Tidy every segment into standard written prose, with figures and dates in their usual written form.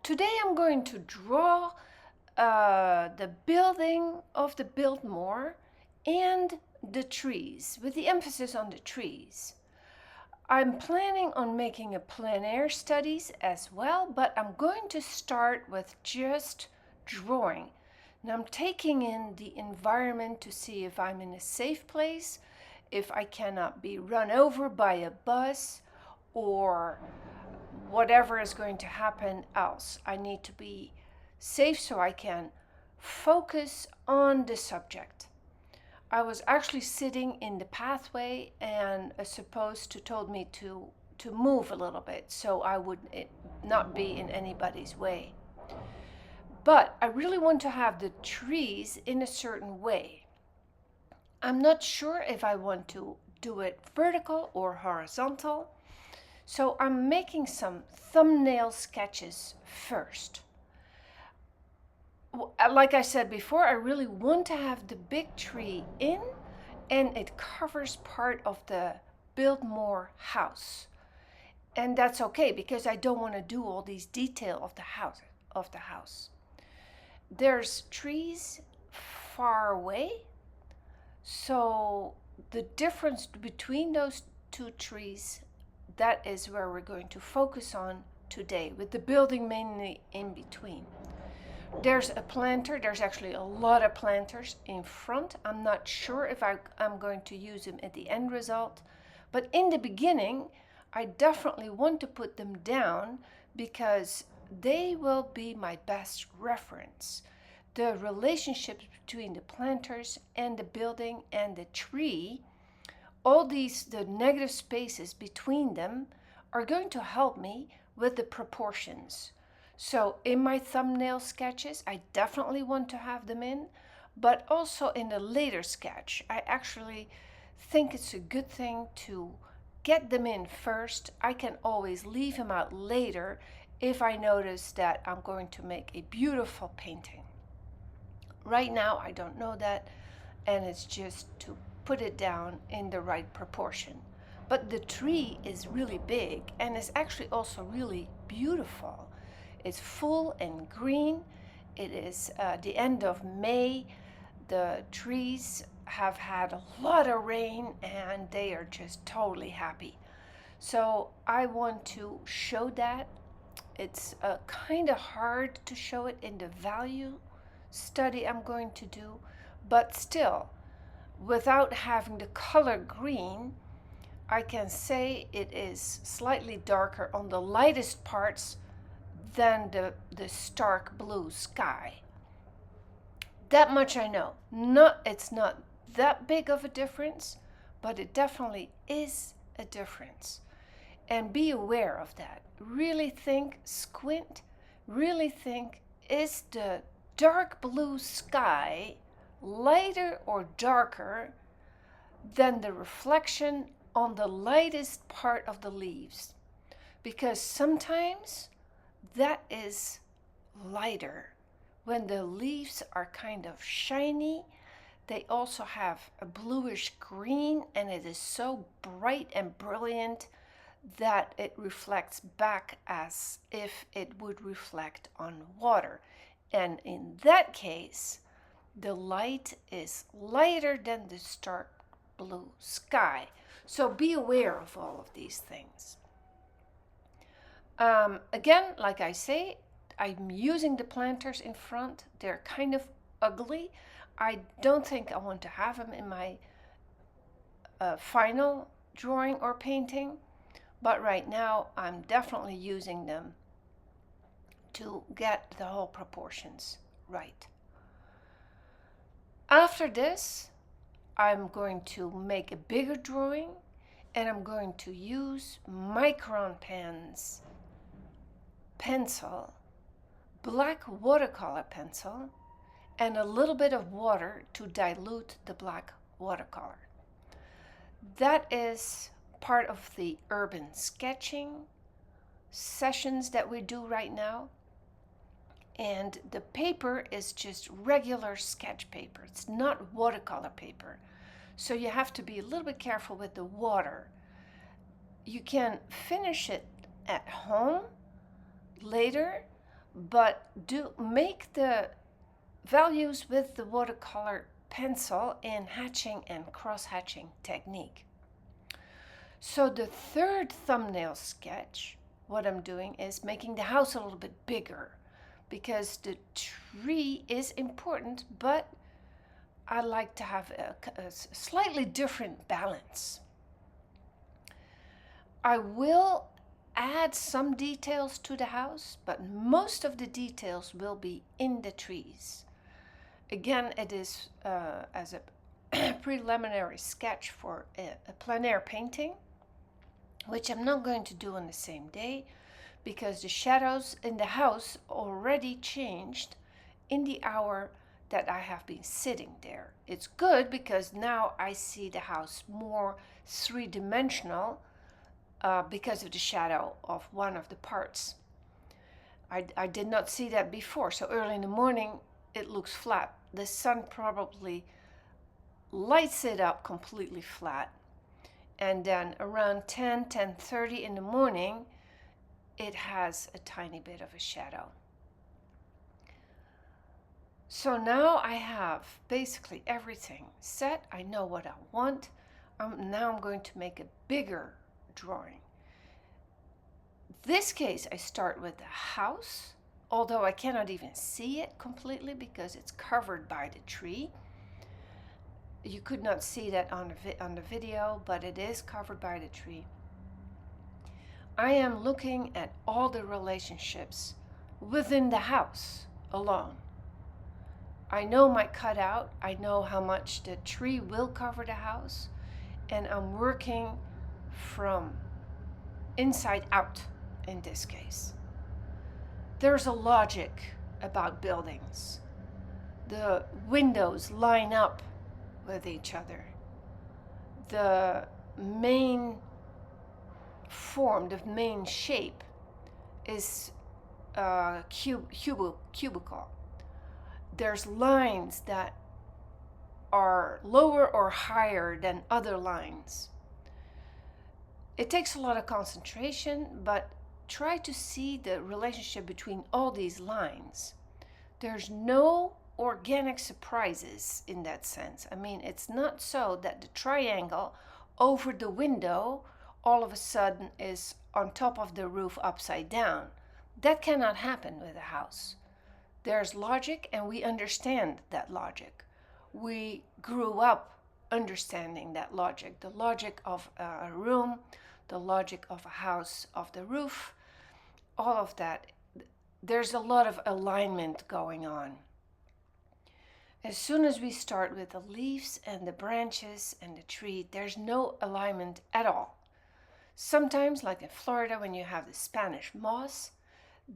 Today I'm going to draw the building of the Biltmore and the trees, with the emphasis on the trees. I'm planning on making a plein air studies as well, but I'm going to start with just drawing. And I'm taking in the environment to see if I'm in a safe place, if I cannot be run over by a bus, or whatever is going to happen else. I need to be safe so I can focus on the subject. I was actually sitting in the pathway, and supposed to told me to move a little bit so I would not be in anybody's way. But I really want to have the trees in a certain way. I'm not sure if I want to do it vertical or horizontal. So I'm making some thumbnail sketches first. Like I said before, I really want to have the big tree in, and it covers part of the Biltmore house. And that's okay because I don't want to do all these detail of the house. There's trees far away, so the difference between those two trees, that is where we're going to focus on today, with the building mainly in between. There's a planter. There's actually a lot of planters in front. I'm not sure if I'm going to use them at the end result, but in the beginning I definitely want to put them down because they will be my best reference. The relationships between the planters and the building and the tree, all these, the negative spaces between them, are going to help me with the proportions. So in my thumbnail sketches, I definitely want to have them in, but also in the later sketch, I actually think it's a good thing to get them in first. I can always leave them out later if I notice that I'm going to make a beautiful painting. Right now, I don't know that, and it's just to put it down in the right proportion. But the tree is really big and is actually also really beautiful. It's full and green. It is the end of May. The trees have had a lot of rain and they are just totally happy. So I want to show that. It's kind of hard to show it in the value study I'm going to do, but still, without having the color green, I can say it is slightly darker on the lightest parts than the stark blue sky. That much I know. It's not that big of a difference, but it definitely is a difference. And be aware of that. Really think, squint, really think, is the dark blue sky lighter or darker than the reflection on the lightest part of the leaves? Because sometimes that is lighter. When the leaves are kind of shiny, they also have a bluish green, and it is so bright and brilliant that it reflects back as if it would reflect on water. And in that case, the light is lighter than the stark blue sky. So be aware of all of these things. Again, like I say, I'm using the planters in front. They're kind of ugly. I don't think I want to have them in my final drawing or painting, but right now I'm definitely using them to get the whole proportions right. After this, I'm going to make a bigger drawing, and I'm going to use micron pens, pencil, black watercolor pencil, and a little bit of water to dilute the black watercolor. That is part of the urban sketching sessions that we do right now. And the paper is just regular sketch paper. It's not watercolor paper. So you have to be a little bit careful with the water. You can finish it at home later, but do make the values with the watercolor pencil in hatching and cross-hatching technique. So the third thumbnail sketch, what I'm doing is making the house a little bit bigger because the tree is important, but I like to have a slightly different balance. I will add some details to the house, but most of the details will be in the trees. Again, it is as a preliminary sketch for a plein air painting, which I'm not going to do on the same day because the shadows in the house already changed in the hour that I have been sitting there. It's good because now I see the house more three-dimensional because of the shadow of one of the parts. I did not see that before, so early in the morning it looks flat. The sun probably lights it up completely flat, and then around 10:30 in the morning it has a tiny bit of a shadow. So now I have basically everything set. I know what I want. Now I'm going to make a bigger drawing. This case I start with the house, although I cannot even see it completely because it's covered by the tree. You could not see that on the video, but it is covered by the tree. I am looking at all the relationships within the house alone. I know my cutout, I know how much the tree will cover the house, and I'm working from inside out in this case. There's a logic about buildings. The windows line up with each other. The main form, the main shape is cubical. There's lines that are lower or higher than other lines. It takes a lot of concentration, but try to see the relationship between all these lines. There's no organic surprises in that sense. I mean, it's not so that the triangle over the window all of a sudden is on top of the roof upside down. That cannot happen with a house. There's logic, and we understand that logic. We grew up understanding that logic, the logic of a room, the logic of a house, of the roof, all of that. There's a lot of alignment going on. As soon as we start with the leaves and the branches and the tree, there's no alignment at all. Sometimes, like in Florida, when you have the Spanish moss,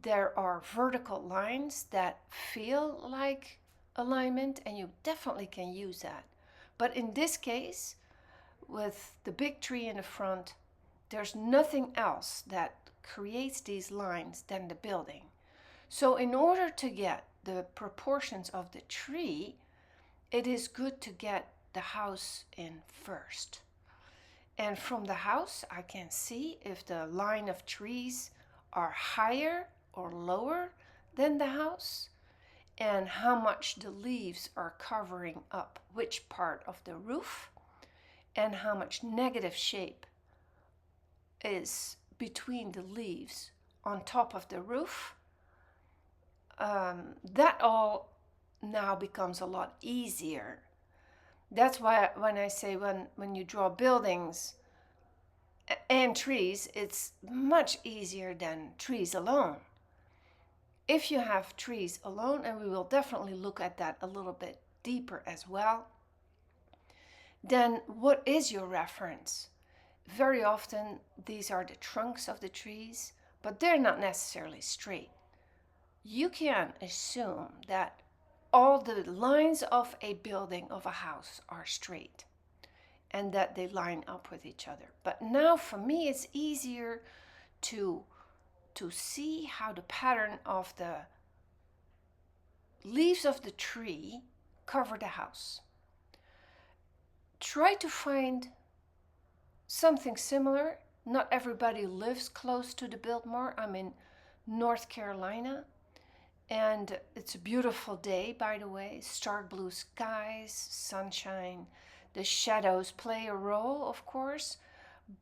there are vertical lines that feel like alignment, and you definitely can use that. But in this case, with the big tree in the front, there's nothing else that creates these lines than the building. So in order to get the proportions of the tree, it is good to get the house in first. And from the house, I can see if the line of trees are higher or lower than the house, and how much the leaves are covering up which part of the roof, and how much negative shape is between the leaves on top of the roof. That all now becomes a lot easier. That's why when I say when you draw buildings and trees, it's much easier than trees alone. If you have trees alone, and we will definitely look at that a little bit deeper as well, then what is your reference? Very often these are the trunks of the trees, but they're not necessarily straight. You can assume that all the lines of a building, of a house, are straight and that they line up with each other. But now for me it's easier to see how the pattern of the leaves of the tree cover the house. Try to find something similar. Not everybody lives close to the Biltmore. I'm in North Carolina, And it's a beautiful day, by the way. Stark blue skies, sunshine. The shadows play a role, of course,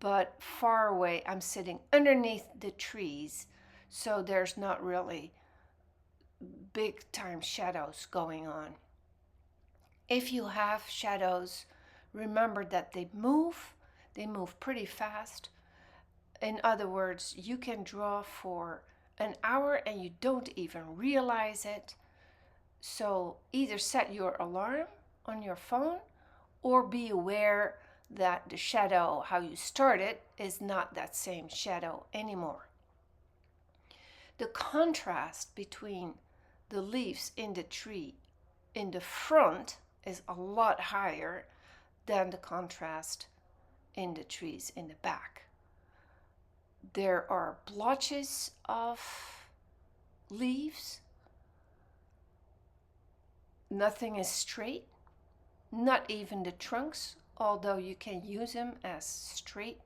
but far away. I'm sitting underneath the trees, so there's not really big time shadows going on. If you have shadows, remember that they move pretty fast. In other words, you can draw for an hour and you don't even realize it. So either set your alarm on your phone or be aware that the shadow, how you started, is not that same shadow anymore. The contrast between the leaves in the tree in the front is a lot higher than the contrast in the trees in the back. There are blotches of leaves. Nothing is straight, not even the trunks, although you can use them as straight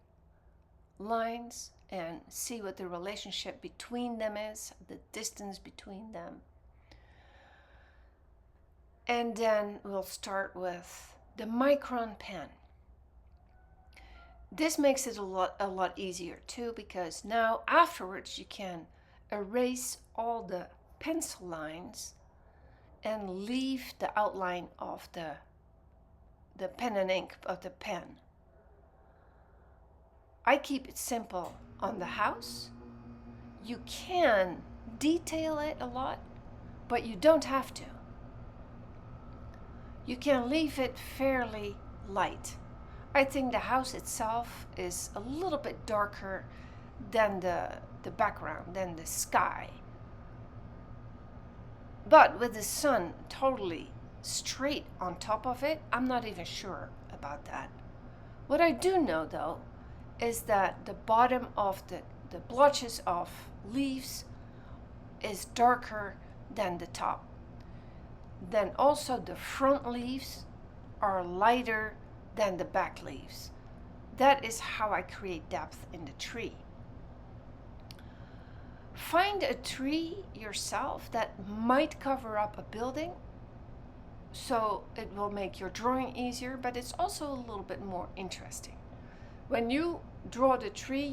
lines and see what the relationship between them is, the distance between them. And then we'll start with the micron pen. This makes it a lot easier too, because now afterwards you can erase all the pencil lines and leave the outline of the pen and ink of the pen. I keep it simple on the house. You can detail it a lot, but you don't have to. You can leave it fairly light. I think the house itself is a little bit darker than the background, than the sky. But with the sun totally straight on top of it, I'm not even sure about that. What I do know though is that the bottom of the blotches of leaves is darker than the top. Then also the front leaves are lighter than the back leaves. That is how I create depth in the tree. Find a tree yourself that might cover up a building, so it will make your drawing easier, but it's also a little bit more interesting. When you draw the tree,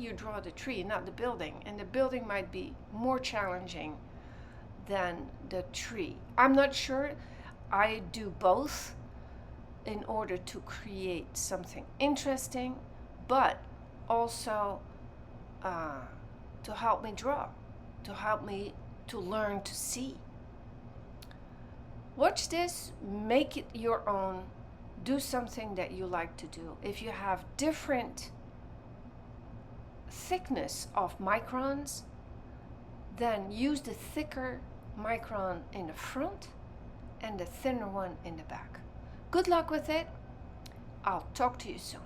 not the building, and the building might be more challenging than the tree. I'm not sure. I do both in order to create something interesting, but also to help me draw, to help me to learn to see. Watch this, make it your own, do something that you like to do. If you have different thickness of microns, then use the thicker micron in the front and the thinner one in the back. Good luck with it. I'll talk to you soon.